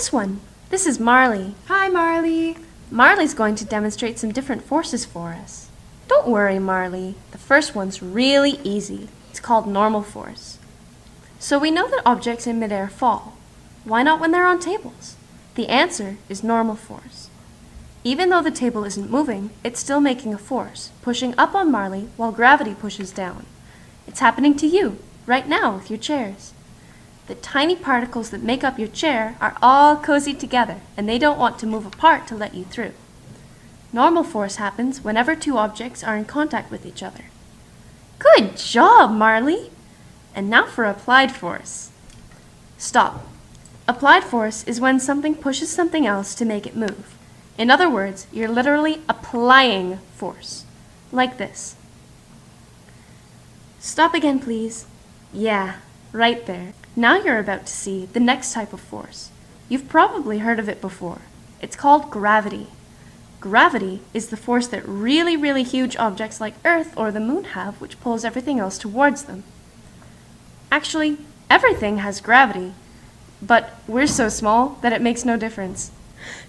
this one? This is Marley. Hi, Marley. Marley's going to demonstrate some different forces for us. Don't worry, Marley. The first one's really easy. It's called normal force. So we know that objects in midair fall. Why not when they're on tables? The answer is normal force. Even though the table isn't moving, it's still making a force, pushing up on Marley while gravity pushes down. It's happening to you, right now with your chairs. The tiny particles that make up your chair are all cozy together, and they don't want to move apart to let you through. Normal force happens whenever two objects are in contact with each other. Good job, Marley! And now for applied force. Stop. Applied force is when something pushes something else to make it move. In other words, you're literally applying force. Like this. Stop again, please. Yeah, right there. Now you're about to see the next type of force. You've probably heard of it before. It's called gravity. Gravity is the force that really, really huge objects like Earth or the Moon have, which pulls everything else towards them. Actually, everything has gravity, but we're so small that it makes no difference.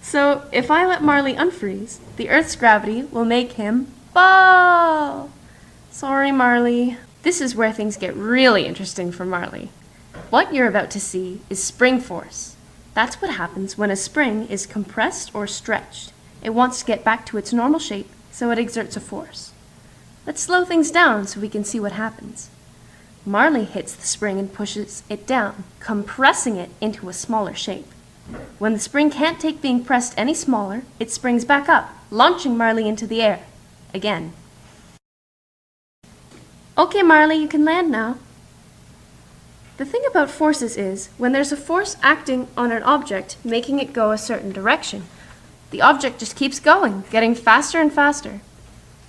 So if I let Marley unfreeze, the Earth's gravity will make him fall. Sorry, Marley. This is where things get really interesting for Marley. What you're about to see is spring force. That's what happens when a spring is compressed or stretched. It wants to get back to its normal shape, so it exerts a force. Let's slow things down so we can see what happens. Marley hits the spring and pushes it down, compressing it into a smaller shape. When the spring can't take being pressed any smaller, it springs back up, launching Marley into the air. Again. Okay, Marley, you can land now. The thing about forces is, when there's a force acting on an object, making it go a certain direction, the object just keeps going, getting faster and faster.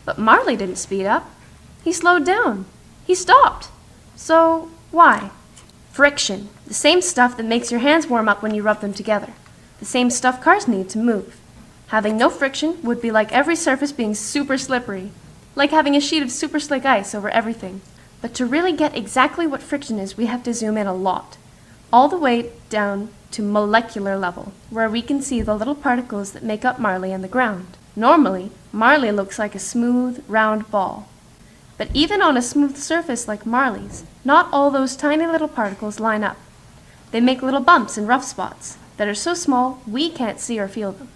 But Marley didn't speed up. He slowed down. He stopped. So, why? Friction, the same stuff that makes your hands warm up when you rub them together. The same stuff cars need to move. Having no friction would be like every surface being super slippery, like having a sheet of super slick ice over everything. But to really get exactly what friction is, we have to zoom in a lot, all the way down to molecular level, where we can see the little particles that make up Marley and the ground. Normally, Marley looks like a smooth, round ball. But even on a smooth surface like Marley's, not all those tiny little particles line up. They make little bumps and rough spots that are so small we can't see or feel them.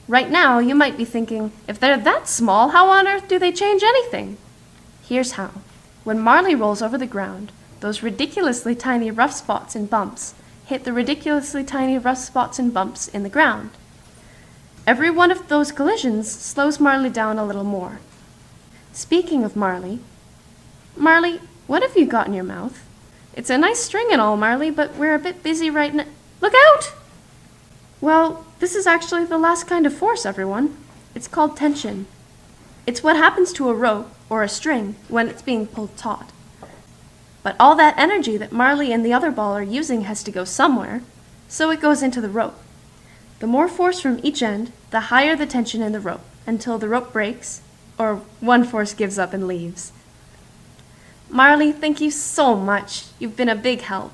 Right now, you might be thinking, if they're that small, how on earth do they change anything? Here's how. When Marley rolls over the ground, those ridiculously tiny rough spots and bumps hit the ridiculously tiny rough spots and bumps in the ground. Every one of those collisions slows Marley down a little more. Speaking of Marley, what have you got in your mouth? It's a nice string and all, Marley, but we're a bit busy right now. Look out! Well, this is actually the last kind of force, everyone. It's called tension. It's what happens to a rope or a string when it's being pulled taut. But all that energy that Marley and the other ball are using has to go somewhere, so it goes into the rope. The more force from each end, the higher the tension in the rope, until the rope breaks, or one force gives up and leaves. Marley, thank you so much. You've been a big help.